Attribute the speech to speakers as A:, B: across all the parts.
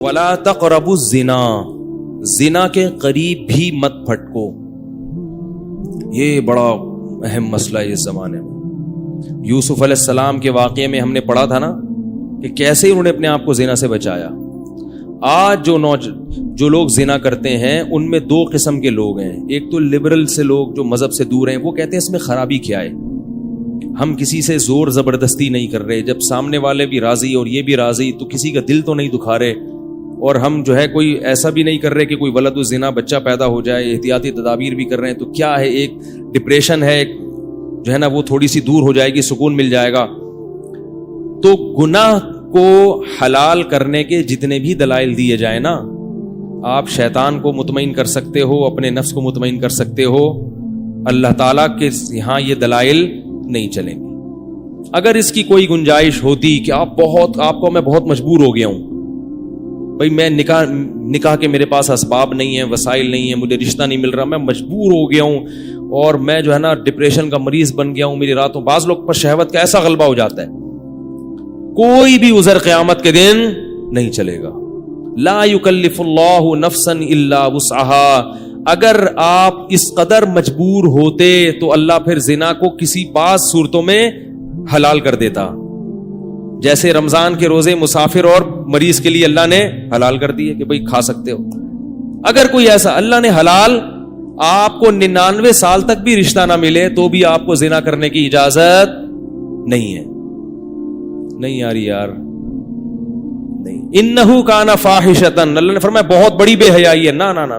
A: وَلَا تَقْرَبُوا الزِّنَا، زنا کے قریب بھی مت پھٹکو. یہ بڑا اہم مسئلہ ہے اس زمانے میں. یوسف علیہ السلام کے واقعے میں ہم نے پڑھا تھا نا کہ کیسے انہوں نے اپنے آپ کو زنا سے بچایا. آج جو لوگ زنا کرتے ہیں ان میں دو قسم کے لوگ ہیں. ایک تو لبرل سے لوگ جو مذہب سے دور ہیں، وہ کہتے ہیں اس میں خرابی کیا ہے، ہم کسی سے زور زبردستی نہیں کر رہے، جب سامنے والے بھی راضی اور یہ بھی راضی تو کسی کا دل تو نہیں دکھا رہے، اور ہم جو ہے کوئی ایسا بھی نہیں کر رہے کہ کوئی ولد الزنا بچہ پیدا ہو جائے، احتیاطی تدابیر بھی کر رہے ہیں. تو کیا ہے، ایک ڈپریشن ہے، ایک جو ہے نا وہ تھوڑی سی دور ہو جائے گی، سکون مل جائے گا. تو گناہ کو حلال کرنے کے جتنے بھی دلائل دیے جائیں نا، آپ شیطان کو مطمئن کر سکتے ہو، اپنے نفس کو مطمئن کر سکتے ہو، اللہ تعالیٰ کے یہاں یہ دلائل نہیں چلیں گے. اگر اس کی کوئی گنجائش ہوتی کہ آپ کو میں بہت مجبور ہو گیا ہوں، بھائی میں نکاح کے میرے پاس اسباب نہیں ہیں، وسائل نہیں ہیں، مجھے رشتہ نہیں مل رہا، میں مجبور ہو گیا ہوں اور میں جو ہے نا ڈپریشن کا مریض بن گیا ہوں، میری راتوں بعض لوگ پر شہوت کا ایسا غلبہ ہو جاتا ہے، کوئی بھی عذر قیامت کے دن نہیں چلے گا. لا یکلف اللہ نفسا الا وسعها. اگر آپ اس قدر مجبور ہوتے تو اللہ پھر زنا کو کسی بعض صورتوں میں حلال کر دیتا، جیسے رمضان کے روزے مسافر اور مریض کے لیے اللہ نے حلال کر دیے کہ بھئی کھا سکتے ہو. اگر کوئی ایسا اللہ نے حلال، آپ کو 99 سال تک بھی رشتہ نہ ملے تو بھی آپ کو زنا کرنے کی اجازت نہیں ہے. نہیں آ رہی یار، نہیں. انہو کان فاحشۃ، اللہ نے فرمایا بہت بڑی بے حیائی ہے. نہ نہ نہ،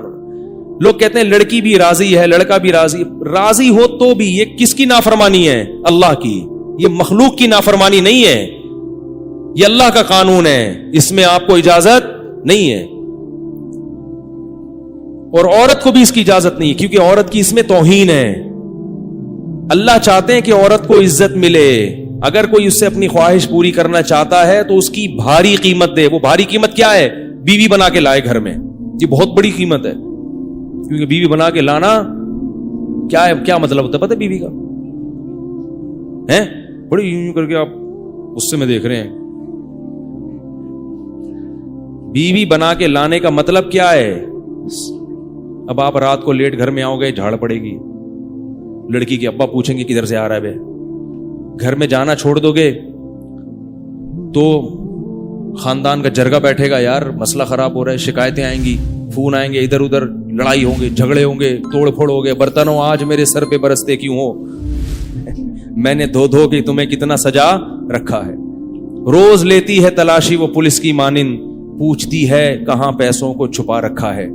A: لوگ کہتے ہیں لڑکی بھی راضی ہے، لڑکا بھی راضی ہو تو بھی یہ کس کی نافرمانی ہے؟ اللہ کی. یہ مخلوق کی نافرمانی نہیں ہے، یہ اللہ کا قانون ہے، اس میں آپ کو اجازت نہیں ہے. اور عورت کو بھی اس کی اجازت نہیں ہے، کیونکہ عورت کی اس میں توہین ہے. اللہ چاہتے ہیں کہ عورت کو عزت ملے. اگر کوئی اس سے اپنی خواہش پوری کرنا چاہتا ہے تو اس کی بھاری قیمت دے. وہ بھاری قیمت کیا ہے؟ بیوی بنا کے لائے گھر میں. یہ بہت بڑی قیمت ہے، کیونکہ بیوی بنا کے لانا کیا ہے، کیا مطلب ہوتا ہے پتہ ہے بیوی کا؟ بڑی یوں کر کے آپ غصے میں دیکھ رہے ہیں. بیوی بنا کے لانے کا مطلب کیا ہے؟ اب آپ رات کو لیٹ گھر میں آؤ گے، جھاڑ پڑے گی، لڑکی کے ابا پوچھیں گے کدھر سے آ رہا ہے بے. گھر میں جانا چھوڑ دو گے تو خاندان کا جرگہ بیٹھے گا، یار مسئلہ خراب ہو رہا ہے، شکایتیں آئیں گی، فون آئیں گے، ادھر ادھر لڑائی ہوں گے، جھگڑے ہوں گے، توڑ پھوڑ ہو گے. برتنوں آج میرے سر پہ برستے کیوں ہو؟ میں نے دھو کے تمہیں کتنا سجا رکھا ہے. روز لیتی ہے تلاشی وہ پولیس کی مانند، پوچھتی ہے کہاں پیسوں کو چھپا رکھا ہے.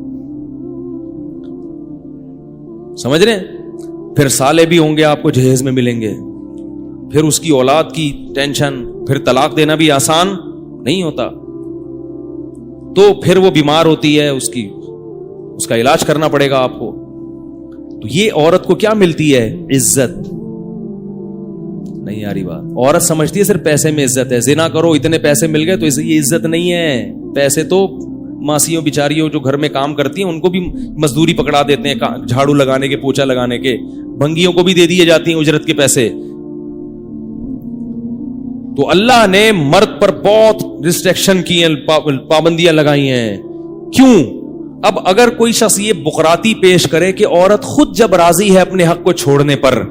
A: سمجھ رہے ہیں؟ پھر سالے بھی ہوں گے آپ کو جہیز میں ملیں گے، پھر اس کی اولاد کی ٹینشن، پھر طلاق دینا بھی آسان نہیں ہوتا. تو پھر وہ بیمار ہوتی ہے، اس کا علاج کرنا پڑے گا آپ کو. تو یہ عورت کو کیا ملتی ہے؟ عزت. نہیں آ رہی بات. عورت سمجھتی ہے صرف پیسے میں عزت ہے، زنا کرو اتنے پیسے مل گئے تو یہ عزت نہیں ہے. پیسے تو ماسیوں بیچاریوں جو گھر میں کام کرتی ہیں ان کو بھی مزدوری پکڑا دیتے ہیں، جھاڑو لگانے کے، پوچھا لگانے کے. بھنگیوں کو بھی دے دیے جاتی ہیں اجرت کے پیسے. تو اللہ نے مرد پر بہت ریسٹرکشن کی ہیں، پابندیاں لگائی ہیں. کیوں؟ اب اگر کوئی شخص یہ بقراتی پیش کرے کہ عورت خود جب راضی ہے اپنے حق کو چھوڑنے پر،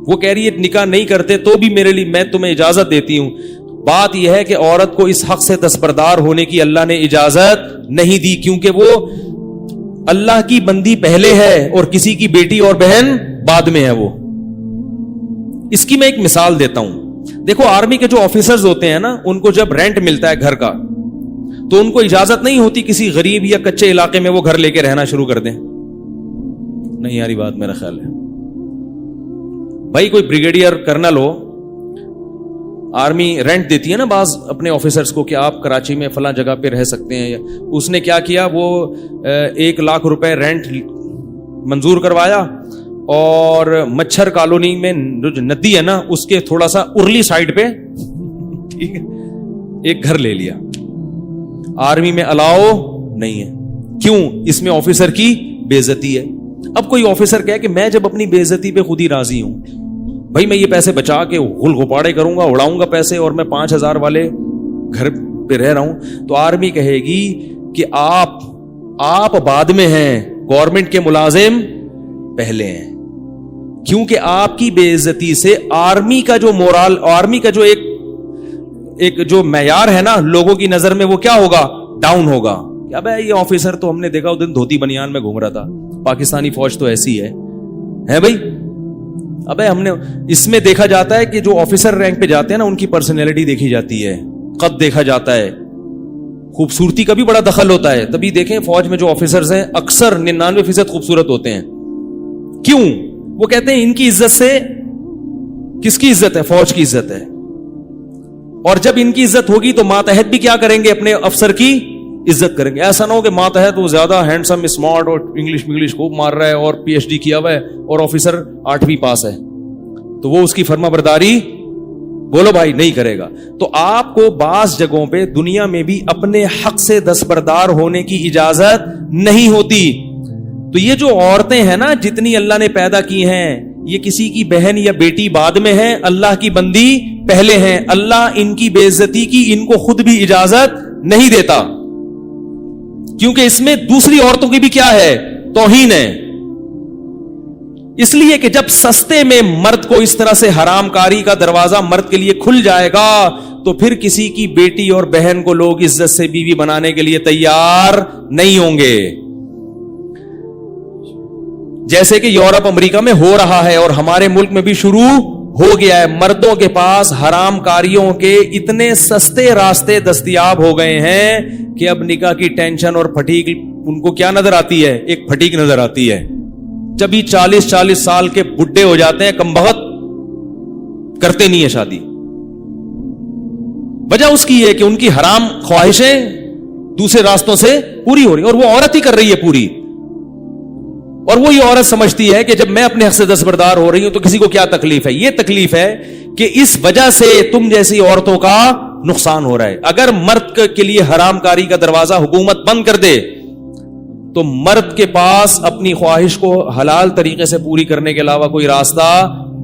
A: وہ کہہ رہی ہے نکاح نہیں کرتے تو بھی میرے لیے میں تمہیں اجازت دیتی ہوں. بات یہ ہے کہ عورت کو اس حق سے دستبردار ہونے کی اللہ نے اجازت نہیں دی، کیونکہ وہ اللہ کی بندی پہلے ہے اور کسی کی بیٹی اور بہن بعد میں ہے. وہ اس کی میں ایک مثال دیتا ہوں. دیکھو آرمی کے جو آفیسرز ہوتے ہیں نا، ان کو جب رینٹ ملتا ہے گھر کا تو ان کو اجازت نہیں ہوتی کسی غریب یا کچے علاقے میں وہ گھر لے کے رہنا شروع کر دیں. نہیں آ رہی بات میرا خیال ہے. بھائی کوئی بریگیڈیئر کرنل ہو، آرمی رینٹ دیتی ہے نا بعض اپنے آفیسرز کو کہ آپ کراچی میں فلاں جگہ پہ رہ سکتے ہیں. اس نے کیا کیا، وہ 1 لاکھ روپے رینٹ منظور کروایا اور مچھر کالونی میں جو ندی ہے نا اس کے تھوڑا سا ارلی سائڈ پہ ٹھیک ہے ایک گھر لے لیا. آرمی میں الاؤ نہیں ہے. کیوں؟ اس میں آفیسر کی بے عزتی ہے. اب کوئی آفیسر کہے کہ میں جب اپنی بے عزتی پہ خود ہی راضی ہوں، بھائی میں یہ پیسے بچا کے غل غپاڑے کروں گا، اڑاؤں گا پیسے، اور میں 5,000 والے گھر پہ رہ رہا ہوں تو آرمی کہے گی کہ آپ بعد میں ہیں, گورنمنٹ کے ملازم پہلے ہیں, کیونکہ آپ کی بے عزتی سے آرمی کا جو مورال, آرمی کا جو ایک جو معیار ہے نا لوگوں کی نظر میں, وہ کیا ہوگا, ڈاؤن ہوگا. کیا بھائی یہ آفیسر تو ہم نے دیکھا اس دن دھوتی بنیان میں گھوم رہا تھا, پاکستانی فوج تو ایسی ہے بھائی. ابے ہم نے اس میں دیکھا جاتا ہے کہ جو آفیسر رینک پہ جاتے ہیں نا ان کی پرسنالٹی دیکھی جاتی ہے, قد دیکھا جاتا ہے, خوبصورتی کا بھی بڑا دخل ہوتا ہے. تبھی دیکھیں فوج میں جو آفیسرز ہیں اکثر 99% خوبصورت ہوتے ہیں. کیوں؟ وہ کہتے ہیں ان کی عزت سے, کس کی عزت ہے؟ فوج کی عزت ہے. اور جب ان کی عزت ہوگی تو ماتحت بھی کیا کریں گے, اپنے افسر کی عزت کریں گے. ایسا نہ ہو کہ ماتحت وہ زیادہ ہینڈسم اسمارٹ اور انگلش خوب مار رہا ہے اور پی ایچ ڈی کیا ہوا ہے اور آفیسر 8ویں پاس ہے, تو وہ اس کی فرما برداری بولو بھائی نہیں کرے گا. تو آپ کو بعض جگہوں پہ دنیا میں بھی اپنے حق سے دستبردار ہونے کی اجازت نہیں ہوتی. تو یہ جو عورتیں ہیں نا جتنی اللہ نے پیدا کی ہیں, یہ کسی کی بہن یا بیٹی بعد میں ہے, اللہ کی بندی پہلے ہیں. اللہ ان کی بے عزتی کی ان کو خود بھی اجازت نہیں دیتا, کیونکہ اس میں دوسری عورتوں کی بھی کیا ہے, توہین ہے. اس لیے کہ جب سستے میں مرد کو اس طرح سے حرام کاری کا دروازہ مرد کے لیے کھل جائے گا تو پھر کسی کی بیٹی اور بہن کو لوگ عزت سے بیوی بنانے کے لیے تیار نہیں ہوں گے. جیسے کہ یورپ امریکہ میں ہو رہا ہے اور ہمارے ملک میں بھی شروع ہو گیا ہے. مردوں کے پاس حرام کاریوں کے اتنے سستے راستے دستیاب ہو گئے ہیں کہ اب نکاح کی ٹینشن اور پھٹیک ان کو کیا نظر آتی ہے, ایک پھٹیک نظر آتی ہے. جب ہی 40 سال کے بڈھے ہو جاتے ہیں, کم بخت کرتے نہیں ہے شادی. وجہ اس کی ہے کہ ان کی حرام خواہشیں دوسرے راستوں سے پوری ہو رہی, اور وہ عورت ہی کر رہی ہے پوری. اور وہی عورت سمجھتی ہے کہ جب میں اپنے حق سے دستبردار ہو رہی ہوں تو کسی کو کیا تکلیف ہے. یہ تکلیف ہے کہ اس وجہ سے تم جیسی عورتوں کا نقصان ہو رہا ہے. اگر مرد کے لیے حرام کاری کا دروازہ حکومت بند کر دے تو مرد کے پاس اپنی خواہش کو حلال طریقے سے پوری کرنے کے علاوہ کوئی راستہ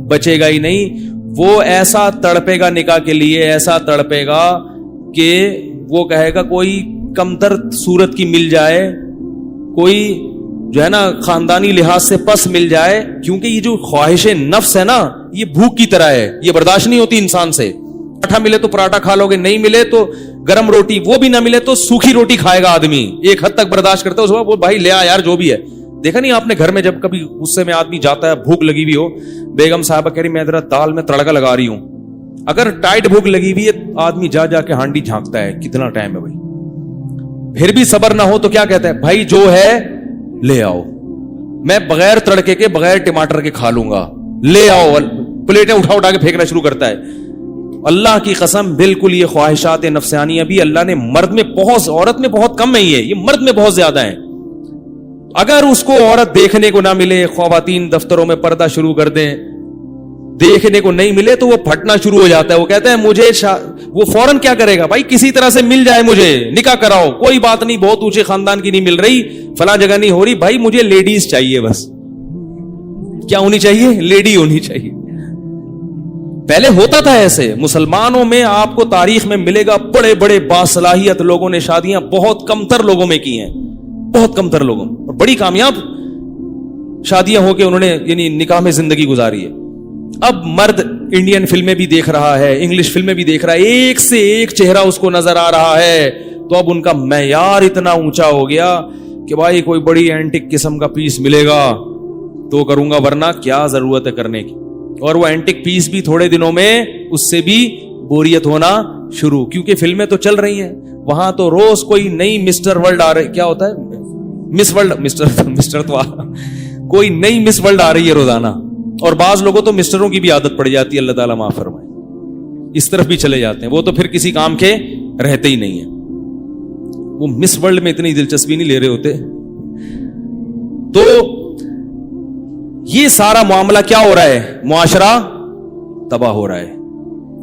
A: بچے گا ہی نہیں. وہ ایسا تڑپے گا نکاح کے لیے, ایسا تڑپے گا کہ وہ کہے گا کوئی کمتر صورت کی مل جائے, کوئی جو ہے نا خاندانی لحاظ سے پس مل جائے. کیونکہ یہ جو خواہش نفس ہے نا یہ بھوک کی طرح ہے, یہ برداشت نہیں ہوتی انسان سے. پراٹھا ملے تو پراٹھا کھا لو گے, نہیں ملے تو گرم روٹی, وہ بھی نہ ملے تو سوکھی روٹی کھائے گا آدمی. ایک حد تک برداشت کرتا ہے, اس وہ بھائی لے آ یار جو بھی ہے. دیکھا نہیں آپ نے گھر میں جب کبھی غصے میں آدمی جاتا ہے, بھوک لگی ہوئی ہو, بیگم صاحبہ کہہ رہی میں ذرا دال میں تڑکا لگا رہی ہوں, اگر ٹائٹ بھوک لگی ہوئی ہے آدمی جا کے ہانڈی جھانکتا ہے کتنا ٹائم ہے بھائی, پھر بھی صبر نہ ہو تو کیا کہتا ہے بھائی جو ہے لے آؤ, میں بغیر تڑکے کے بغیر ٹماٹر کے کھا لوں گا, لے آؤ. پلیٹیں اٹھا کے پھینکنا شروع کرتا ہے. اللہ کی قسم بالکل یہ خواہشات نفسانیہ بھی اللہ نے مرد میں بہت, عورت میں بہت کم نہیں ہے, یہ مرد میں بہت زیادہ ہیں. اگر اس کو عورت دیکھنے کو نہ ملے, خواتین دفتروں میں پردہ شروع کر دیں, دیکھنے کو نہیں ملے تو وہ پھٹنا شروع ہو جاتا ہے. وہ کہتا ہے مجھے وہ فوراً کیا کرے گا, بھائی کسی طرح سے مل جائے مجھے, نکاح کراؤ, کوئی بات نہیں بہت اونچے خاندان کی نہیں مل رہی, فلاں جگہ نہیں ہو رہی, بھائی مجھے لیڈیز چاہیے بس. کیا ہونی چاہیے, لیڈی ہونی چاہیے. پہلے ہوتا تھا ایسے. مسلمانوں میں آپ کو تاریخ میں ملے گا بڑے بڑے باصلاحیت لوگوں نے شادیاں بہت کم تر لوگوں میں کی ہیں, بہت کم تر لوگوں, اور بڑی کامیاب شادیاں ہو کے انہوں نے یعنی نکاح میں زندگی گزاری ہے. اب مرد انڈین فلمیں بھی دیکھ رہا ہے, انگلش فلمیں بھی دیکھ رہا ہے, ایک سے ایک چہرہ اس کو نظر آ رہا ہے, تو اب ان کا معیار اتنا اونچا ہو گیا کہ بھائی کوئی بڑی اینٹک قسم کا پیس ملے گا تو کروں گا, ورنہ کیا ضرورت ہے کرنے کی. اور وہ اینٹک پیس بھی تھوڑے دنوں میں اس سے بھی بوریت ہونا شروع, کیونکہ فلمیں تو چل رہی ہیں وہاں, تو روز کوئی نئی مسٹر ورلڈ آ رہی, کیا ہوتا ہے مس ورلڈ, مسٹر تو کوئی نئی مس ورلڈ آ رہی ہے روزانہ. اور بعض لوگوں تو مسٹروں کی بھی عادت پڑ جاتی ہے, اللہ تعالیٰ معاف فرمائے, اس طرف بھی چلے جاتے ہیں, وہ تو پھر کسی کام کے رہتے ہی نہیں ہیں, وہ مس ورلڈ میں اتنی دلچسپی نہیں لے رہے ہوتے. تو یہ سارا معاملہ کیا ہو رہا ہے, معاشرہ تباہ ہو رہا ہے.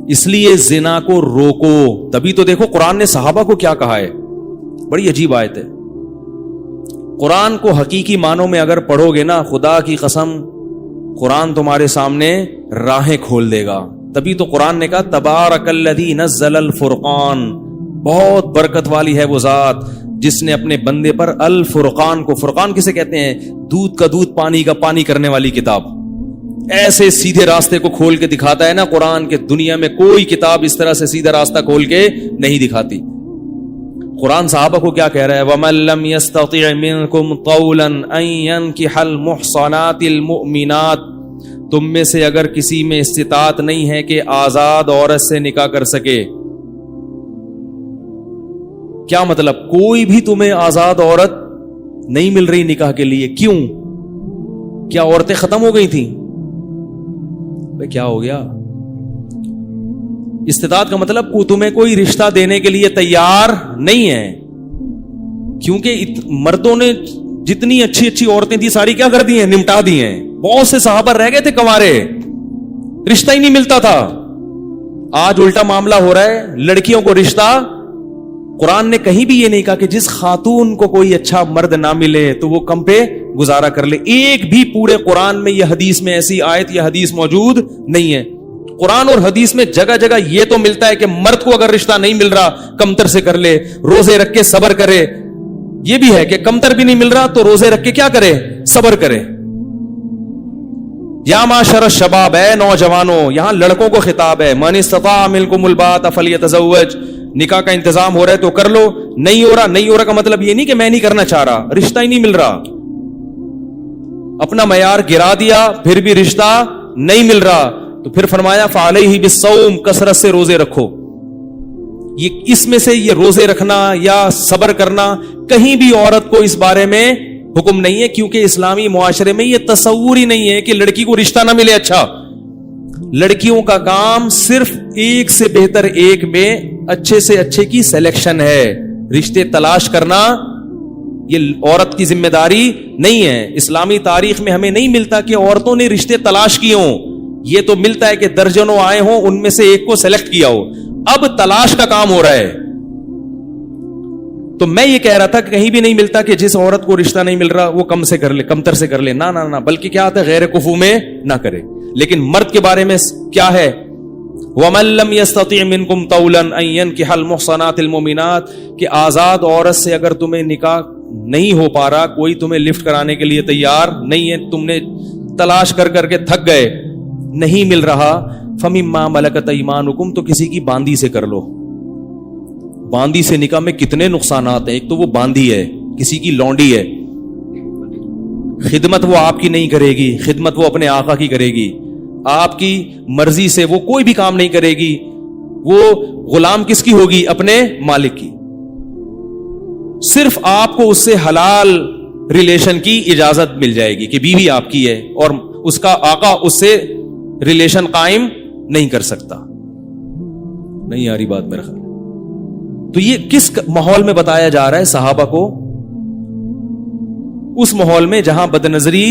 A: اس لیے زنا کو روکو. تبھی تو دیکھو قرآن نے صحابہ کو کیا کہا ہے, بڑی عجیب آیت ہے. قرآن کو حقیقی معنوں میں اگر پڑھو گے نا, خدا کی قسم قرآن تمہارے سامنے راہیں کھول دے گا. تبھی تو قرآن نے کہا تبارک الذی نزل الفرقان, بہت برکت والی ہے وہ ذات جس نے اپنے بندے پر الفرقان کو، فرقان کسے کہتے ہیں؟ دودھ کا دودھ، پانی کا پانی کرنے والی کتاب، ایسے سیدھے راستے کو کھول کے دکھاتا ہے نا قرآن کے، دنیا میں کوئی کتاب اس طرح سے سیدھا راستہ کھول کے نہیں دکھاتی. قرآن صحابہ کو کیا کہہ رہا ہے؟ وَمَن لَّمْ يَسْتَطِعْ مِنكُمْ طَوْلًا أَن يَنكِحَ الْمُحْصَنَاتِ الْمُؤْمِنَاتِ، تم میں سے اگر کسی میں استطاعت نہیں ہے کہ آزاد عورت سے نکاح کر سکے. کیا مطلب؟ کوئی بھی تمہیں آزاد عورت نہیں مل رہی نکاح کے لیے. کیوں؟ کیا عورتیں ختم ہو گئی تھیں؟ بھئی کیا ہو گیا؟ استطاعت کا مطلب تمہیں کوئی رشتہ دینے کے لیے تیار نہیں ہے، کیونکہ مردوں نے جتنی اچھی اچھی عورتیں تھی ساری کیا کر دی ہیں؟ نمٹا دی ہیں. بہت سے صحابہ رہ گئے تھے کنوارے، رشتہ ہی نہیں ملتا تھا. آج الٹا معاملہ ہو رہا ہے، لڑکیوں کو رشتہ. قرآن نے کہیں بھی یہ نہیں کہا کہ جس خاتون کو کوئی اچھا مرد نہ ملے تو وہ کم پہ گزارا کر لے. ایک بھی پورے قرآن میں یا حدیث میں ایسی آیت یا حدیث موجود نہیں ہے. قرآن اور حدیث میں جگہ جگہ یہ تو ملتا ہے کہ مرد کو اگر رشتہ نہیں مل رہا کمتر سے کر لے، روزے رکھ کے صبر کرے. یہ بھی ہے کہ کمتر بھی نہیں مل رہا تو روزے رکھ کے کیا کرے؟ صبر کرے. یا معاشر الشباب، اے نوجوانوں، یہاں لڑکوں کو خطاب ہے. من استطاع منکم الباءۃ فلیتزوج، نکاح کا انتظام ہو رہا ہے تو کر لو. نہیں ہو رہا، نہیں ہو رہا کا مطلب یہ نہیں کہ میں نہیں کرنا چاہ رہا، رشتہ ہی نہیں مل رہا. اپنا معیار گرا دیا پھر بھی رشتہ نہیں مل رہا تو پھر فرمایا فعلیہ بالصوم، کثرت سے روزے رکھو. یہ اس میں سے یہ روزے رکھنا یا صبر کرنا کہیں بھی عورت کو اس بارے میں حکم نہیں ہے، کیونکہ اسلامی معاشرے میں یہ تصور ہی نہیں ہے کہ لڑکی کو رشتہ نہ ملے. اچھا، لڑکیوں کا کام صرف ایک سے بہتر ایک میں اچھے سے اچھے کی سلیکشن ہے. رشتے تلاش کرنا یہ عورت کی ذمہ داری نہیں ہے. اسلامی تاریخ میں ہمیں نہیں ملتا کہ عورتوں نے رشتے تلاش کیے ہوں. یہ تو ملتا ہے کہ درجنوں آئے ہوں، ان میں سے ایک کو سلیکٹ کیا ہو. اب تلاش کا کام ہو رہا ہے. تو میں یہ کہہ رہا تھا کہ کہیں بھی نہیں ملتا کہ جس عورت کو رشتہ نہیں مل رہا وہ کم سے کر لے، کمتر سے کر لے. نہ نہ نہ، بلکہ کیا آتا ہے؟ غیر کفو میں نہ کرے. لیکن مرد کے بارے میں کیا ہے؟ وَمَن لَّمْ يَسْتَطِعْ مِنكُمْ طَوْلًا أَن يَنكِحَ الْمُحْصَنَاتِ الْمُؤْمِنَاتِ، کہ آزاد عورت سے اگر تمہیں نکاح نہیں ہو پا رہا، کوئی تمہیں لفٹ کرانے کے لیے تیار نہیں ہے، تم نے تلاش کر کر کے تھک گئے، نہیں مل رہا، فَمِمَّا مَلَكَتْ أَيْمَانُكُمْ، تو کسی کی باندی سے کر لو. باندی سے نکاح میں کتنے نقصانات ہیں. ایک تو وہ باندی ہے، کسی کی لونڈی ہے، خدمت وہ آپ کی نہیں کرے گی، خدمت وہ اپنے آقا کی کرے گی. آپ کی مرضی سے وہ کوئی بھی کام نہیں کرے گی. وہ غلام کس کی ہوگی؟ اپنے مالک کی. صرف آپ کو اس سے حلال ریلیشن کی اجازت مل جائے گی کہ بیوی آپ کی ہے اور اس کا آقا اس سے ریلیشن قائم نہیں کر سکتا. نہیں آ رہی بات میرا خیال. تو یہ کس ماحول میں بتایا جا رہا ہے صحابہ کو؟ اس ماحول میں جہاں بد نظری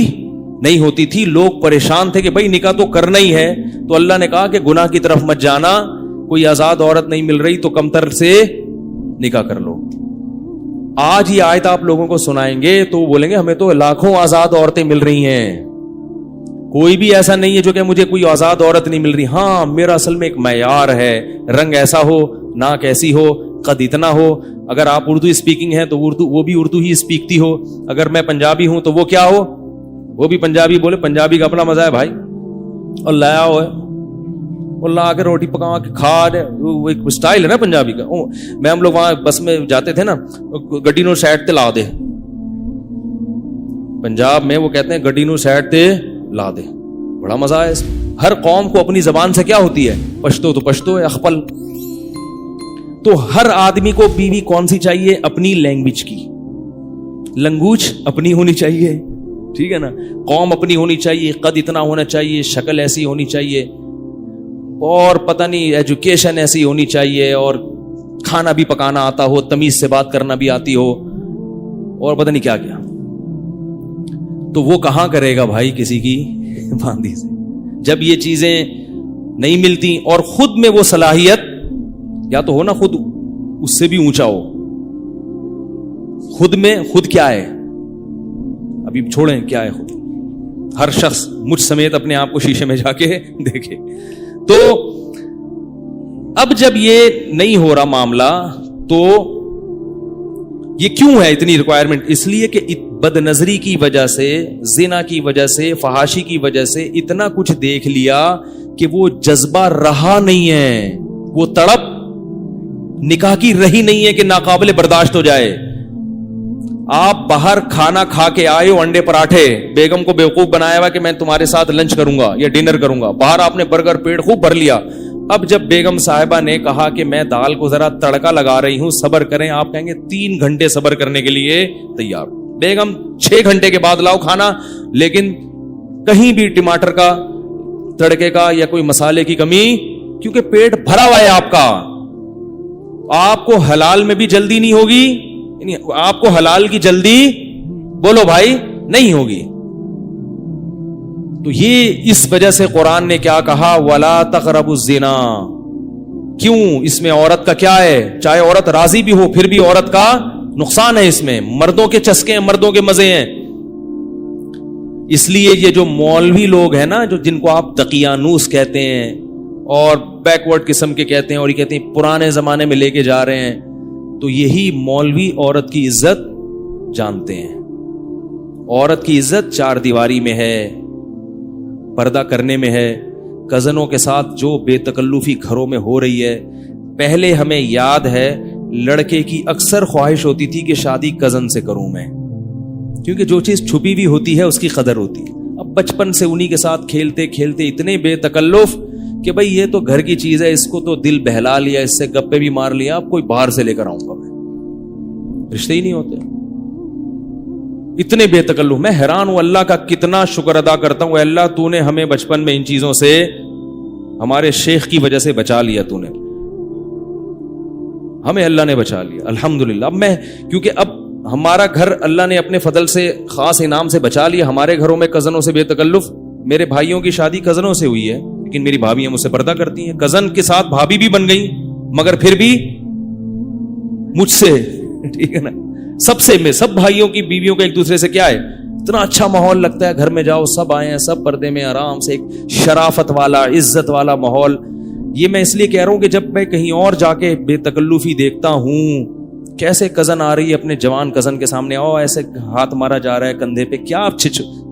A: نہیں ہوتی تھی، لوگ پریشان تھے کہ بھائی نکاح تو کرنا ہی ہے. تو اللہ نے کہا کہ گناہ کی طرف مت جانا، کوئی آزاد عورت نہیں مل رہی تو کمتر سے نکاح کر لو. آج یہ آیت آپ لوگوں کو سنائیں گے تو وہ بولیں گے ہمیں تو لاکھوں آزاد عورتیں مل رہی ہیں، کوئی بھی ایسا نہیں ہے جو کہ مجھے کوئی آزاد عورت نہیں مل رہی. ہاں، میرا اصل میں ایک معیار ہے، رنگ ایسا ہو، ناک ایسی ہو، قد اتنا ہو. اگر آپ اردو اسپیکنگ ہیں تو اردو، وہ بھی اردو ہی اسپیکتی ہو. اگر میں پنجابی ہوں تو وہ کیا ہو؟ وہ بھی پنجابی بولے. پنجابی کا اپنا مزہ ہے بھائی. اور لایا ہو ہے اور لا کے روٹی پکا کے کھا دے، وہ ایک سٹائل ہے نا پنجابی کا. میں ہم لوگ وہاں بس میں جاتے تھے نا، گڈی نو سائڈ تے لا دے. پنجاب میں وہ کہتے ہیں گڈی نو سائڈ تے لا دے. بڑا مزہ ہے اس میں. ہر قوم کو اپنی زبان سے کیا ہوتی ہے؟ پشتو تو پشتو ہے، اخپل. تو ہر آدمی کو بیوی کون سی چاہیے؟ اپنی لینگویج کی، لنگوچ اپنی ہونی چاہیے. ٹھیک ہے نا؟ قوم اپنی ہونی چاہیے، قد اتنا ہونا چاہیے، شکل ایسی ہونی چاہیے، اور پتہ نہیں ایجوکیشن ایسی ہونی چاہیے، اور کھانا بھی پکانا آتا ہو، تمیز سے بات کرنا بھی آتی ہو، اور پتہ نہیں کیا کیا. تو وہ کہاں کرے گا بھائی کسی کی باندھی سے؟ جب یہ چیزیں نہیں ملتی اور خود میں وہ صلاحیت یا تو ہو نا، خود اس سے بھی اونچا ہو. خود میں خود کیا ہے؟ ابھی چھوڑیں کیا ہے خود. ہر شخص مجھ سمیت اپنے آپ کو شیشے میں جا کے دیکھے. تو اب جب یہ نہیں ہو رہا معاملہ تو یہ کیوں ہے اتنی ریکوائرمنٹ؟ اس لیے کہ بد نظری کی وجہ سے، زنا کی وجہ سے، فحاشی کی وجہ سے اتنا کچھ دیکھ لیا کہ وہ جذبہ رہا نہیں ہے، وہ تڑپ نکاح کی رہی نہیں ہے کہ ناقابل برداشت ہو جائے. آپ باہر کھانا کھا کے آئے ہو، انڈے پراٹھے، بیگم کو بیوقوف بنایا ہوا کہ میں تمہارے ساتھ لنچ کروں گا یا ڈنر کروں گا، باہر آپ نے برگر پیٹ خوب بھر لیا. اب جب بیگم صاحبہ نے کہا کہ میں دال کو ذرا تڑکا لگا رہی ہوں، صبر کریں، آپ کہیں گے 3 گھنٹے صبر کرنے کے لیے تیار. بیگم 6 گھنٹے کے بعد لاؤ کھانا، لیکن کہیں بھی ٹماٹر کا، تڑکے کا یا کوئی مسالے کی کمی، کیونکہ پیٹ بھرا ہوا ہے آپ کا. آپ کو حلال میں بھی جلدی نہیں ہوگی، آپ کو حلال کی جلدی بولو بھائی نہیں ہوگی. تو یہ اس وجہ سے قرآن نے کیا کہا، وَلَا تَقْرَبُوا الزِّنَا. کیوں؟ اس میں عورت کا کیا ہے؟ چاہے عورت راضی بھی ہو پھر بھی عورت کا نقصان ہے. اس میں مردوں کے چسکے ہیں، مردوں کے مزے ہیں. اس لیے یہ جو مولوی لوگ ہیں نا، جو جن کو آپ تقیانوس کہتے ہیں اور بیکورڈ قسم کے کہتے ہیں، اور یہ کہتے ہیں پرانے زمانے میں لے کے جا رہے ہیں، تو یہی مولوی عورت کی عزت جانتے ہیں. عورت کی عزت 4 دیواری میں ہے، پردہ کرنے میں ہے. کزنوں کے ساتھ جو بے تکلفی گھروں میں ہو رہی ہے، پہلے ہمیں یاد ہے لڑکے کی اکثر خواہش ہوتی تھی کہ شادی کزن سے کروں میں، کیونکہ جو چیز چھپی ہوئی ہوتی ہے اس کی قدر ہوتی ہے. اب بچپن سے انہی کے ساتھ کھیلتے کھیلتے اتنے بے تکلف کہ بھئی یہ تو گھر کی چیز ہے، اس کو تو دل بہلا لیا، اس سے گپے بھی مار لیا، اب کوئی باہر سے لے کر آؤں گا میں. رشتے ہی نہیں ہوتے، اتنے بے تکلف. میں حیران ہوں، اللہ کا کتنا شکر ادا کرتا ہوں، اے اللہ تو نے ہمیں بچپن میں ان چیزوں سے، ہمارے شیخ کی وجہ سے بچا لیا، تو نے ہمیں، اللہ نے بچا لیا الحمدللہ. اب میں کیونکہ اب ہمارا گھر اللہ نے اپنے فضل سے خاص انعام سے بچا لیا. ہمارے گھروں میں کزنوں سے بے تکلف. میرے بھائیوں کی شادی کزنوں سے ہوئی ہے، لیکن میری بھابیاں مجھ سے پردہ کرتی ہیں. کزن کے ساتھ بھابی بھی بن گئی، مگر پھر بھی مجھ سے، ٹھیک ہے نا. سب بھائیوں کی بیویوں کا ایک دوسرے سے کیا ہے، اتنا اچھا ماحول لگتا ہے. گھر میں جاؤ سب آئے ہیں، سب پردے میں آرام سے، ایک شرافت والا، عزت والا ماحول. یہ میں اس لیے کہہ رہا ہوں کہ جب میں کہیں اور جا کے بے تکلفی دیکھتا ہوں، کیسے کزن آ رہی ہے اپنے جوان کزن کے سامنے، ایسے ہاتھ مارا جا رہا ہے کندھے پہ، کیا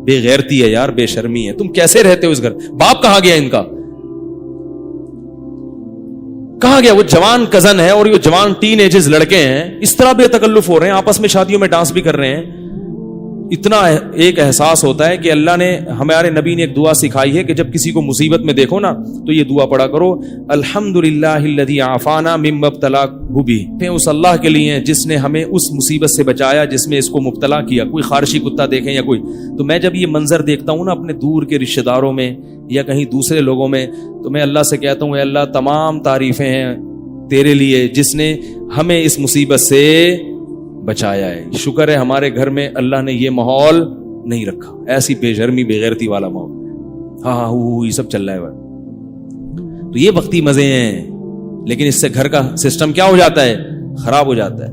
A: بے غیرتی ہے یار، بے شرمی ہے. تم کیسے رہتے ہو اس گھر؟ باپ کہاں گیا ان کا؟ کہاں گیا؟ وہ جوان کزن ہے اور یہ جوان ٹین ایجز لڑکے ہیں، اس طرح بے تکلف ہو رہے ہیں، آپس میں شادیوں میں ڈانس بھی کر رہے ہیں. اتنا ایک احساس ہوتا ہے کہ اللہ نے، ہمارے نبی نے ایک دعا سکھائی ہے کہ جب کسی کو مصیبت میں دیکھو نا تو یہ دعا پڑھا کرو، الحمدللہ الذی عافانا مما ابتلاہ بہ. اس اللہ کے لیے جس نے ہمیں اس مصیبت سے بچایا جس میں اس کو مبتلا کیا. کوئی خارشی کتا دیکھیں یا کوئی، تو میں جب یہ منظر دیکھتا ہوں نا اپنے دور کے رشتہ داروں میں یا کہیں دوسرے لوگوں میں، تو میں اللہ سے کہتا ہوں، اے اللہ تمام تعریفیں ہیں تیرے لیے جس نے ہمیں اس مصیبت سے بچایا ہے. شکر ہے ہمارے گھر میں اللہ نے یہ ماحول نہیں رکھا، ایسی بے شرمی بے غیرتی والا ماحول. ہاں یہ سب چل رہا ہے. تو یہ وقتی مزے ہیں، لیکن اس سے گھر کا سسٹم کیا ہو جاتا ہے، خراب ہو جاتا ہے.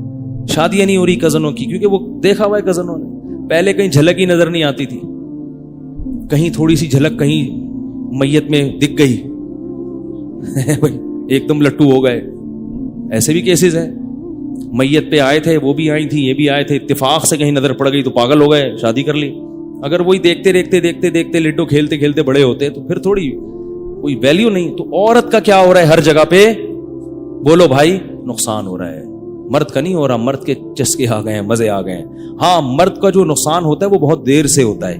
A: شادیاں نہیں ہو رہی کزنوں کی، کیونکہ وہ دیکھا ہوا ہے کزنوں نے. پہلے کہیں جھلک ہی نظر نہیں آتی تھی، کہیں تھوڑی سی جھلک کہیں میت میں دکھ گئی ایک دم لٹو ہو گئے. ایسے بھی کیسز ہیں، میت پہ آئے تھے، وہ بھی آئی تھی، یہ بھی آئے تھے، اتفاق سے کہیں نظر پڑ گئی تو پاگل ہو گئے، شادی کر لی. اگر وہی دیکھتے لڈو کھیلتے کھیلتے بڑے ہوتے تو پھر تھوڑی کوئی ویلیو نہیں. تو عورت کا کیا ہو رہا ہے ہر جگہ پہ، بولو بھائی نقصان ہو رہا ہے. مرد کا نہیں ہو رہا، مرد کے چسکے آ گئے ہیں، مزے آ گئے ہیں. ہاں مرد کا جو نقصان ہوتا ہے وہ بہت دیر سے ہوتا ہے.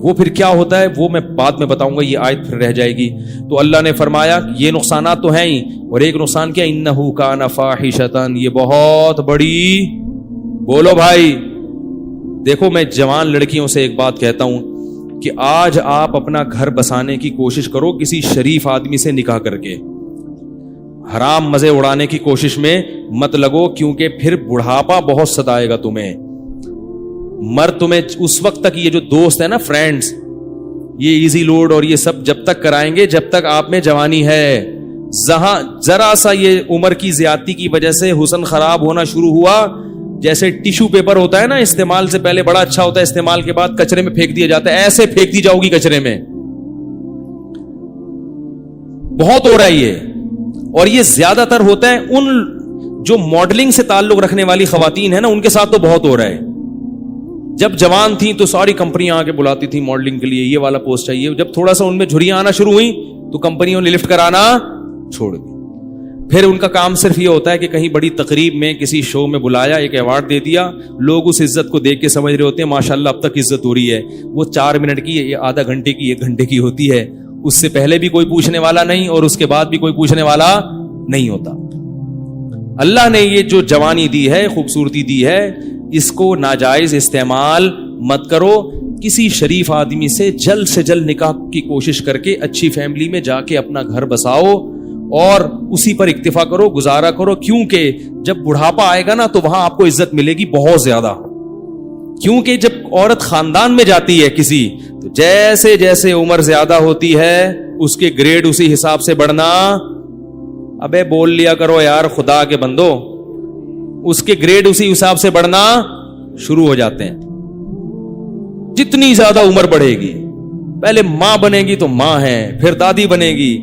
A: وہ پھر کیا ہوتا ہے وہ میں بعد میں بتاؤں گا، یہ آیت پھر رہ جائے گی. تو اللہ نے فرمایا یہ نقصانات تو ہیں ہی، اور ایک نقصان کیا، انہو کان فاحشۃ، یہ بہت بڑی، بولو بھائی. دیکھو میں جوان لڑکیوں سے ایک بات کہتا ہوں کہ آج آپ اپنا گھر بسانے کی کوشش کرو کسی شریف آدمی سے نکاح کر کے، حرام مزے اڑانے کی کوشش میں مت لگو، کیونکہ پھر بڑھاپا بہت ستائے گا تمہیں. مرد تمہیں اس وقت تک، یہ جو دوست ہے نا فرینڈز، یہ ایزی لوڈ اور یہ سب جب تک کرائیں گے جب تک آپ میں جوانی ہے. جہاں ذرا سا یہ عمر کی زیادتی کی وجہ سے حسن خراب ہونا شروع ہوا، جیسے ٹیشو پیپر ہوتا ہے نا، استعمال سے پہلے بڑا اچھا ہوتا ہے، استعمال کے بعد کچرے میں پھینک دیا جاتا ہے، ایسے پھینک دی جاؤ گی کچرے میں. بہت ہو رہا ہے یہ، اور یہ زیادہ تر ہوتا ہے ان جو ماڈلنگ سے تعلق رکھنے والی خواتین ہیں نا, ان کے ساتھ تو بہت ہو رہا ہے. جب جوان تھیں تو ساری کمپنیاں آ کے بلاتی تھیں ماڈلنگ کے لیے, یہ والا پوسٹ چاہیے. جب تھوڑا سا ان میں جھریاں آنا شروع ہوئی تو کمپنیوں نے لفٹ کرانا چھوڑ دی. پھر ان کا کام صرف یہ ہوتا ہے کہ کہیں بڑی تقریب میں کسی شو میں بلایا, ایک ایوارڈ دے دیا, لوگ اس عزت کو دیکھ کے سمجھ رہے ہوتے ہیں ماشاءاللہ اب تک عزت ہو رہی ہے. وہ 4 منٹ کی, آدھا گھنٹے کی, 1 گھنٹے کی ہوتی ہے. اس سے پہلے بھی کوئی پوچھنے والا نہیں اور اس کے بعد بھی کوئی پوچھنے والا نہیں ہوتا. اللہ نے یہ جو جوانی دی ہے, خوبصورتی دی ہے, اس کو ناجائز استعمال مت کرو. کسی شریف آدمی سے جلد نکاح کی کوشش کر کے اچھی فیملی میں جا کے اپنا گھر بساؤ اور اسی پر اکتفا کرو, گزارا کرو. کیونکہ جب بڑھاپا آئے گا نا تو وہاں آپ کو عزت ملے گی بہت زیادہ. کیونکہ جب عورت خاندان میں جاتی ہے کسی, تو جیسے جیسے عمر زیادہ ہوتی ہے اس کے گریڈ اسی حساب سے بڑھنا. ابے بول لیا کرو یار خدا کے بندو, اس کے گریڈ اسی حساب سے بڑھنا شروع ہو جاتے ہیں. جتنی زیادہ عمر بڑھے گی, پہلے ماں بنے گی تو ماں ہے, پھر دادی بنے گی.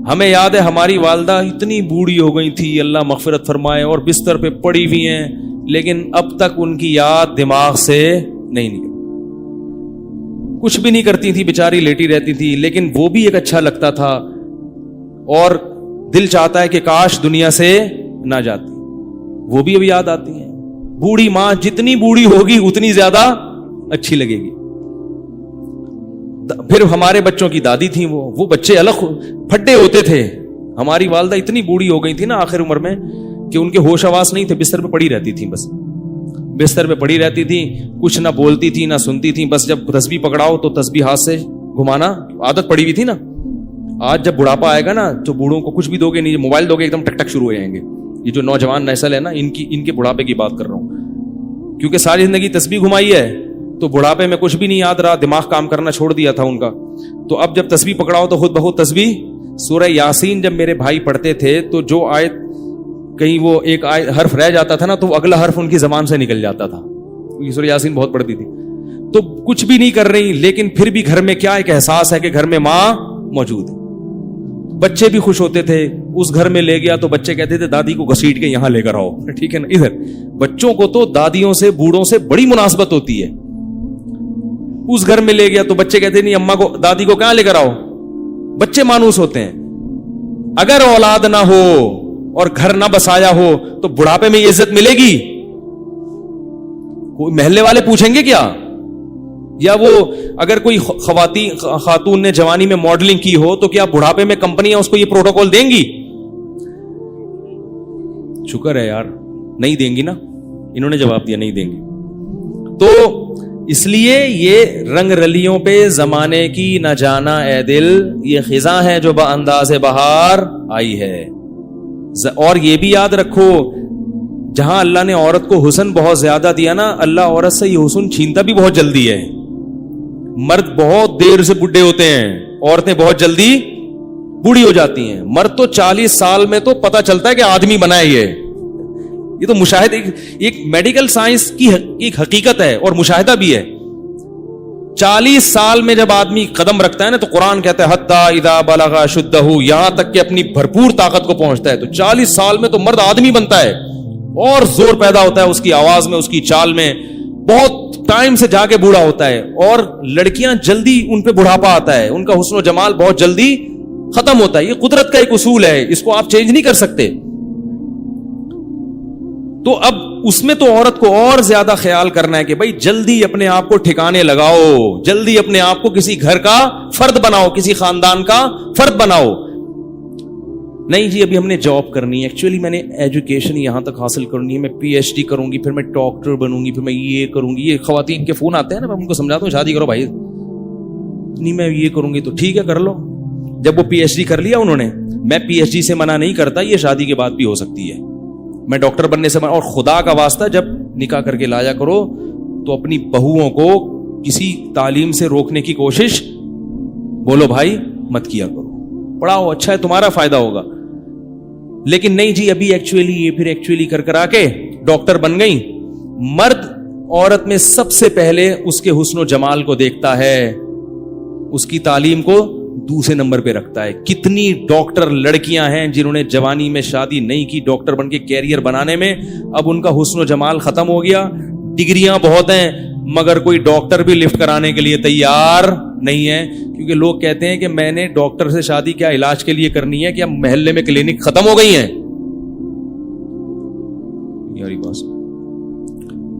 A: ہمیں یاد ہے ہماری والدہ اتنی بوڑھی ہو گئی تھی, اللہ مغفرت فرمائے, اور بستر پہ پڑی ہوئی ہیں, لیکن اب تک ان کی یاد دماغ سے نہیں نکلی. کچھ بھی نہیں کرتی تھی بیچاری, لیٹی رہتی تھی, لیکن وہ بھی ایک اچھا لگتا تھا. اور دل چاہتا ہے کہ کاش دنیا سے نہ جاتی. وہ بھی اب یاد آتی ہیں. بوڑھی ماں جتنی بوڑھی ہوگی اتنی زیادہ اچھی لگے گی. پھر ہمارے بچوں کی دادی تھیں, وہ بچے الگ پھڈے ہوتے تھے. ہماری والدہ اتنی بوڑھی ہو گئی تھی نا آخر عمر میں کہ ان کے ہوش آواز نہیں تھے, بستر پہ پڑی رہتی تھیں. بس بستر پہ پڑی رہتی تھیں, کچھ نہ بولتی تھی نہ سنتی تھی. بس جب تسبیح پکڑاؤ تو تسبیح ہاتھ سے گھمانا, عادت پڑی ہوئی تھی نا. آج جب بڑھاپا آئے گا نا تو بوڑھوں کو کچھ بھی دو گے نہیں, موبائل دو گے ایک دم ٹک ٹک شروع ہو جائیں گے. یہ جو نوجوان نسل ہے نا, ان کے بڑھاپے کی بات کر رہا ہوں, کیونکہ ساری زندگی تسبیح گھمائی ہے تو بڑھاپے میں کچھ بھی نہیں یاد رہا, دماغ کام کرنا چھوڑ دیا تھا ان کا. تو اب جب تسبیح پکڑاؤ تو خود بخود تسبیح. سورہ یاسین جب میرے بھائی پڑھتے تھے تو جو آیت کہیں وہ ایک حرف رہ جاتا تھا نا تو اگلا حرف ان کی زبان سے نکل جاتا تھا, کیونکہ سورہ یاسین بہت پڑھتی تھی. تو کچھ بھی نہیں کر رہی, لیکن پھر بھی گھر میں کیا ایک احساس ہے کہ گھر میں ماں موجود ہے. بچے بھی خوش ہوتے تھے. اس گھر میں لے گیا تو بچے کہتے تھے دادی کو گھسیٹ کے یہاں لے کر آؤ, ٹھیک ہے نا. ادھر بچوں کو تو دادیوں سے بوڑھوں سے بڑی مناسبت ہوتی ہے. اس گھر میں لے گیا تو بچے کہتے نہیں اماں کو دادی کو کہاں لے کر آؤ. بچے مانوس ہوتے ہیں. اگر اولاد نہ ہو اور گھر نہ بسایا ہو تو بڑھاپے میں یہ عزت ملے گی؟ کوئی محلے والے پوچھیں گے کیا؟ یا وہ اگر کوئی خاتون نے جوانی میں ماڈلنگ کی ہو تو کیا بڑھاپے میں کمپنیاں اس کو یہ پروٹوکول دیں گی؟ شکر ہے یار نہیں دیں گی نا, انہوں نے جواب دیا نہیں دیں گی. تو اس لیے یہ رنگ رلیوں پہ زمانے کی نہ جانا اے دل, یہ خزاں ہے جو بانداز بہار آئی ہے. اور یہ بھی یاد رکھو, جہاں اللہ نے عورت کو حسن بہت زیادہ دیا نا, اللہ عورت سے یہ حسن چھینتا بھی بہت جلدی ہے. مرد بہت دیر سے بڈھے ہوتے ہیں, عورتیں بہت جلدی بوڑھی ہو جاتی ہیں. مرد تو 40 سال میں تو پتہ چلتا ہے کہ آدمی بنا ہے. یہ تو مشاہدہ, ایک میڈیکل سائنس کی ایک حقیقت ہے اور مشاہدہ بھی ہے. 40 سال میں جب آدمی قدم رکھتا ہے نا تو قرآن کہتا ہے حتی اذا بلغ اشدہ, یہاں تک کہ اپنی بھرپور طاقت کو پہنچتا ہے. تو 40 سال میں تو مرد آدمی بنتا ہے اور زور پیدا ہوتا ہے اس کی آواز میں, اس کی چال میں. بہت ٹائم سے جا کے بوڑھا ہوتا ہے. اور لڑکیاں جلدی ان پہ بڑھاپا آتا ہے, ان کا حسن و جمال بہت جلدی ختم ہوتا ہے. یہ قدرت کا ایک اصول ہے, اس کو آپ چینج نہیں کر سکتے. تو اب اس میں تو عورت کو اور زیادہ خیال کرنا ہے کہ بھائی جلدی اپنے آپ کو ٹھکانے لگاؤ, جلدی اپنے آپ کو کسی گھر کا فرد بناؤ, کسی خاندان کا فرد بناؤ. نہیں جی ابھی ہم نے جاب کرنی ہے, ایکچولی میں نے ایجوکیشن یہاں تک حاصل کرنی ہے, میں پی ایچ ڈی کروں گی, پھر میں ڈاکٹر بنوں گی, پھر میں یہ کروں گی. یہ خواتین کے فون آتے ہیں نا, میں ان کو سمجھاتا ہوں شادی کرو بھائی. نہیں میں یہ کروں گی تو ٹھیک ہے کر لو. جب وہ پی ایچ ڈی کر لیا انہوں نے, میں پی ایچ ڈی سے منع نہیں کرتا, یہ شادی کے بعد بھی ہو سکتی ہے. میں ڈاکٹر بننے سے منع, اور خدا کا واسطہ جب نکاح کر کے لایا کرو تو اپنی بہوؤں کو کسی تعلیم سے روکنے کی کوشش بولو بھائی مت کیا کرو, پڑھاؤ اچھا ہے تمہارا فائدہ ہوگا. لیکن نہیں جی ابھی ایکچولی یہ پھر ایکچولی کر کر آ کے ڈاکٹر بن گئی. مرد عورت میں سب سے پہلے اس کے حسن و جمال کو دیکھتا ہے, اس کی تعلیم کو دوسرے نمبر پہ رکھتا ہے. کتنی ڈاکٹر لڑکیاں ہیں جنہوں نے جوانی میں شادی نہیں کی ڈاکٹر بن کے کیریئر بنانے میں, اب ان کا حسن و جمال ختم ہو گیا, ڈگریاں بہت ہیں مگر کوئی ڈاکٹر بھی لفٹ کرانے کے لیے تیار نہیں ہے, کیونکہ لوگ کہتے ہیں کہ میں نے ڈاکٹر سے شادی کیا علاج کے لیے کرنی ہے, کیا محلے میں کلینک ختم ہو گئی ہیں.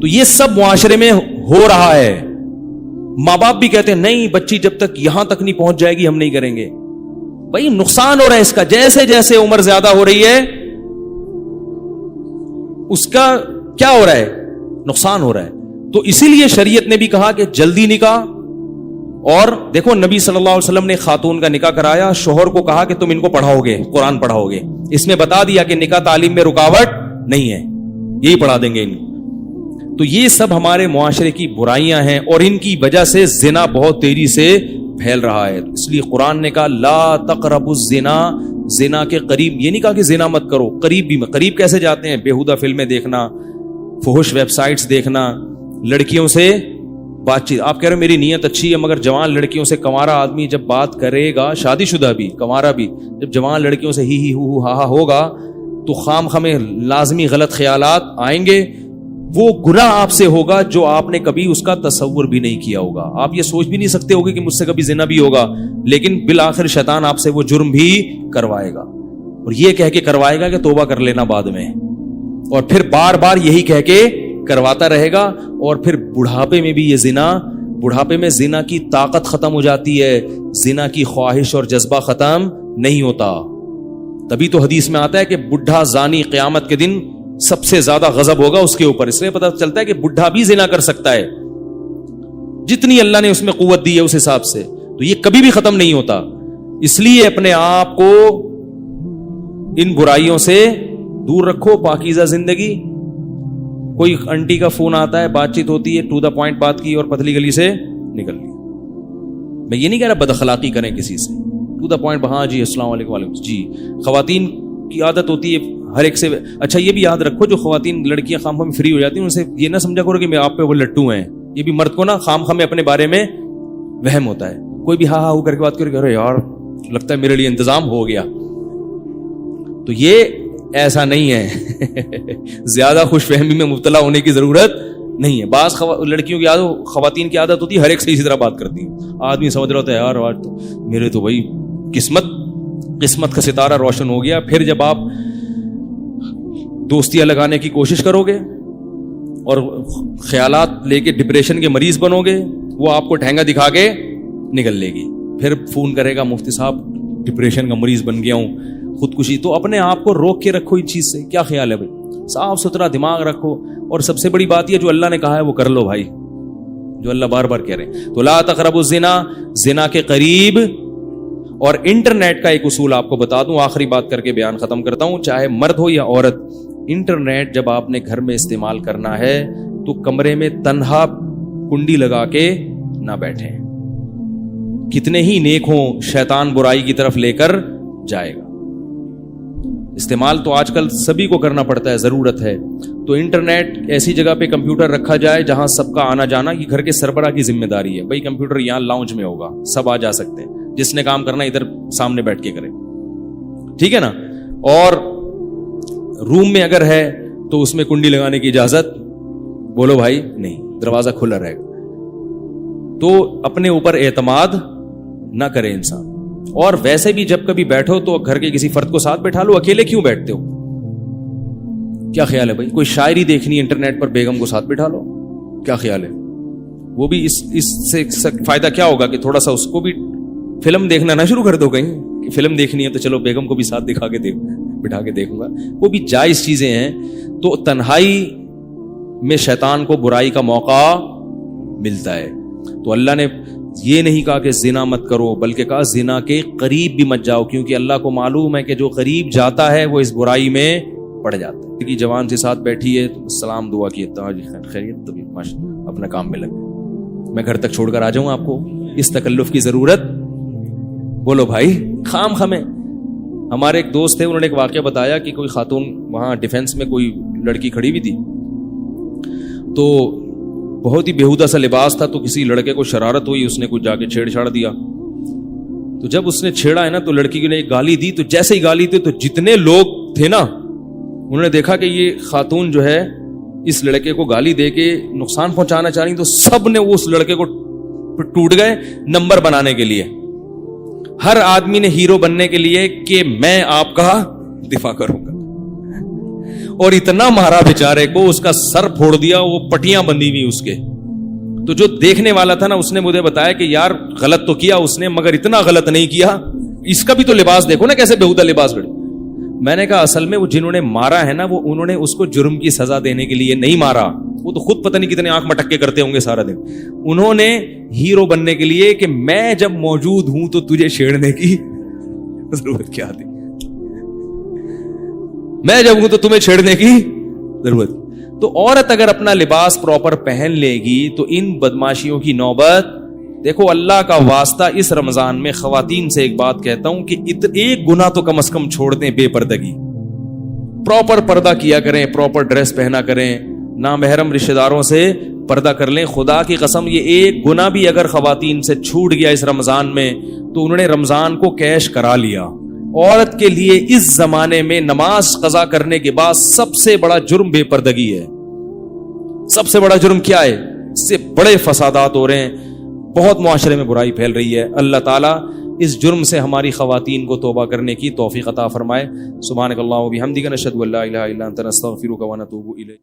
A: تو یہ سب معاشرے میں ہو رہا ہے. ماں باپ بھی کہتے ہیں نہیں بچی جب تک یہاں تک نہیں پہنچ جائے گی ہم نہیں کریں گے. بھائی نقصان ہو رہا ہے اس کا, جیسے جیسے عمر زیادہ ہو رہی ہے اس کا کیا ہو رہا ہے, نقصان ہو رہا ہے. تو اسی لیے شریعت نے بھی کہا کہ جلدی نکاح. اور دیکھو نبی صلی اللہ علیہ وسلم نے خاتون کا نکاح کرایا, شوہر کو کہا کہ تم ان کو پڑھاؤ گے, قرآن پڑھاؤ گے. اس میں بتا دیا کہ نکاح تعلیم میں رکاوٹ نہیں ہے, یہی پڑھا دیں گے ان. تو یہ سب ہمارے معاشرے کی برائیاں ہیں اور ان کی وجہ سے زنا بہت تیزی سے پھیل رہا ہے. اس لیے قرآن نے کہا لا تقربوا الزنا, زنا کے قریب, یہ نہیں کہا کہ زنا مت کرو, قریب بھی. قریب کیسے جاتے ہیں؟ بیہودہ فلمیں دیکھنا, فحش ویب سائٹس دیکھنا, لڑکیوں سے بات چیت. آپ کہہ رہے میری نیت اچھی ہے مگر جوان لڑکیوں سے کنوارا آدمی جب بات کرے گا, شادی شدہ بھی کنوارا بھی, جب جوان لڑکیوں سے ہی ہو ہا ہوگا تو خام خامے لازمی غلط خیالات آئیں گے. وہ گناہ آپ سے ہوگا جو آپ نے کبھی اس کا تصور بھی نہیں کیا ہوگا. آپ یہ سوچ بھی نہیں سکتے ہوگے کہ مجھ سے کبھی زنا بھی ہوگا, لیکن بالآخر شیطان آپ سے وہ جرم بھی کروائے گا, اور یہ کہہ کے کروائے گا کہ توبہ کر لینا بعد میں, اور پھر بار بار یہی کہہ کے کرواتا رہے گا. اور پھر بڑھاپے میں بھی یہ زنا, بڑھاپے میں زنا کی طاقت ختم ہو جاتی ہے, زنا کی خواہش اور جذبہ ختم نہیں ہوتا. تبھی تو حدیث میں آتا ہے کہ بڈھا زانی قیامت کے دن سب سے زیادہ غضب ہوگا اس کے اوپر. اس لیے پتہ چلتا ہے کہ بڈھا بھی زنا کر سکتا ہے جتنی اللہ نے اس میں قوت دی ہے اس حساب سے. تو یہ کبھی بھی ختم نہیں ہوتا. اس لیے اپنے آپ کو ان برائیوں سے دور رکھو, پاکیزہ زندگی. کوئی انٹی کا فون آتا ہے, بات چیت ہوتی ہے, ٹو دا پوائنٹ بات کی اور پتلی گلی سے نکل لی. میں یہ نہیں کہہ رہا بد اخلاقی کریں کسی سے, ٹو دا پوائنٹ, ہاں جی السلام علیکم وعلیکم جی. خواتین کی عادت ہوتی ہے ہر ایک سے. اچھا یہ بھی یاد رکھو جو خواتین لڑکیاں خام خام فری ہو جاتی ہیں ان سے یہ نہ سمجھا کرو کہ میں آپ پہ وہ لٹو ہیں. یہ بھی مرد کو نا خام خام اپنے بارے میں وہم ہوتا ہے. کوئی بھی ہاں ہاں کر کے بات کرے یار لگتا ہے میرے لیے انتظام ہو گیا. تو یہ ایسا نہیں ہے. زیادہ خوش فہمی میں مبتلا ہونے کی ضرورت نہیں ہے. بعض لڑکیوں کی عادت, خواتین کی عادت ہوتی ہے ہر ایک سے اسی طرح بات کرتی ہیں. آدمی سمجھ رہا ہوتا ہے یار آج تو میرے تو بھائی قسمت کا ستارہ روشن ہو گیا. پھر جب آپ دوستیاں لگانے کی کوشش کرو گے اور خیالات لے کے ڈپریشن کے مریض بنو گے, وہ آپ کو ٹھینگا دکھا کے نکل لے گی. پھر فون کرے گا مفتی صاحب ڈپریشن کا مریض بن گیا ہوں, خودکشی. تو اپنے آپ کو روک کے رکھو اس چیز سے. کیا خیال ہے بھائی, صاف ستھرا دماغ رکھو. اور سب سے بڑی بات یہ جو اللہ نے کہا ہے وہ کر لو بھائی, جو اللہ بار بار کہہ رہے ہیں. تو لا تقربوا الزنا, زنا کے قریب. اور انٹرنیٹ کا ایک اصول آپ کو بتا دوں, آخری بات کر کے بیان ختم کرتا ہوں, چاہے مرد ہو یا عورت. انٹرنیٹ جب آپ نے گھر میں استعمال کرنا ہے تو کمرے میں تنہا کنڈی لگا کے نہ بیٹھیں. کتنے ہی نیک ہوں شیطان برائی کی طرف لے کر جائے گا. استعمال تو آج کل سبھی کو کرنا پڑتا ہے, ضرورت ہے. تو انٹرنیٹ ایسی جگہ پہ کمپیوٹر رکھا جائے جہاں سب کا آنا جانا, یہ گھر کے سربراہ کی ذمہ داری ہے. بھائی کمپیوٹر یہاں لاؤنج میں ہوگا, سب آ جا سکتے ہیں, جس نے کام کرنا ادھر سامنے بیٹھ کے کرے, ٹھیک ہے نا. اور روم میں اگر ہے تو اس میں کنڈی لگانے کی اجازت بولو بھائی نہیں, دروازہ کھلا رہے گا. تو اپنے اوپر اعتماد نہ کرے انسان. اور ویسے بھی جب کبھی بیٹھو تو گھر کے کسی فرد کو ساتھ بیٹھا لو, اکیلے کیوں بیٹھتے ہو؟ کیا خیال ہے بھائی, کوئی شاعری دیکھنی انٹرنیٹ پر, بیگم کو ساتھ بیٹھا لو. کیا خیال ہے؟ وہ بھی اس سے فائدہ کیا ہوگا کہ تھوڑا سا اس کو بھی فلم دیکھنا نہ شروع کر دو. کہیں کہ فلم دیکھنی ہے تو چلو بیگم کو بھی ساتھ دکھا کے بٹھا کے دیکھوں گا. وہ بھی جائز چیزیں ہیں. تو تنہائی میں شیطان کو برائی کا موقع ملتا ہے. تو اللہ نے یہ نہیں کہا کہ زنا مت کرو, بلکہ کہا زنا کے قریب بھی مت جاؤ, کیونکہ اللہ کو معلوم ہے کہ جو قریب جاتا ہے وہ اس برائی میں پڑ جاتا ہے. کہ جوان سے ساتھ بیٹھی ہے, سلام دعا کی, خیریت, تو اپنا کام میں لگ, میں گھر تک چھوڑ کر آ جاؤں آپ کو, اس تکلف کی ضرورت بولو بھائی خام خامے. ہمارے ایک دوست تھے, انہوں نے ایک واقعہ بتایا کہ کوئی خاتون وہاں ڈیفینس میں کوئی لڑکی کھڑی ہوئی تھی, تو بہت ہی بیہودہ سا لباس تھا, تو کسی لڑکے کو شرارت ہوئی, اس نے کچھ جا کے چھیڑ چھاڑ دیا. تو جب اس نے چھیڑا ہے نا تو لڑکی نے ایک گالی دی, تو جیسے ہی گالی دی تو جتنے لوگ تھے نا انہوں نے دیکھا کہ یہ خاتون جو ہے اس لڑکے کو گالی دے کے نقصان پہنچانا چاہ رہی, تو سب نے اس لڑکے کو ٹوٹ گئے نمبر بنانے کے لیے. ہر آدمی نے ہیرو بننے کے لیے کہ میں آپ کا دفاع کروں گا, اور اتنا مارا بیچارے کو, اس کا سر پھوڑ دیا, وہ پٹیاں بندھی ہوئی اس کے. تو جو دیکھنے والا تھا نا اس نے مجھے بتایا کہ یار غلط تو کیا اس نے, مگر اتنا غلط نہیں کیا, اس کا بھی تو لباس دیکھو نا کیسے بےہودہ لباس پڑے. میں نے کہا اصل میں وہ جنہوں نے مارا ہے نا وہ انہوں نے اس کو جرم کی سزا دینے کے لیے نہیں مارا, وہ تو خود پتہ نہیں کتنے آنکھ مٹکے کرتے ہوں گے سارا دن. انہوں نے ہیرو بننے کے لیے کہ میں جب موجود ہوں تو تجھے چھیڑنے کی ضرورت کیا تھی, میں جب ہوں تو تمہیں چھیڑنے کی ضرورت. تو عورت اگر اپنا لباس پراپر پہن لے گی تو ان بدماشیوں کی نوبت دیکھو. اللہ کا واسطہ اس رمضان میں خواتین سے ایک بات کہتا ہوں کہ ایک گناہ تو کم از کم چھوڑ دیں, بے پردگی. پراپر پردہ کیا کریں, پراپر ڈریس پہنا کریں, نامحرم رشتہ داروں سے پردہ کر لیں. خدا کی قسم یہ ایک گناہ بھی اگر خواتین سے چھوٹ گیا اس رمضان میں تو انہوں نے رمضان کو کیش کرا لیا. عورت کے لیے اس زمانے میں نماز قضا کرنے کے بعد سب سے بڑا جرم بے پردگی ہے. سب سے بڑا جرم کیا ہے؟ اس سے بڑے فسادات ہو رہے ہیں, بہت معاشرے میں برائی پھیل رہی ہے. اللہ تعالیٰ اس جرم سے ہماری خواتین کو توبہ کرنے کی توفیق عطا فرمائے. سبحانک اللہم و بحمدک نشہد ان لا الہ الا انت نستغفرک و نتوب الیک.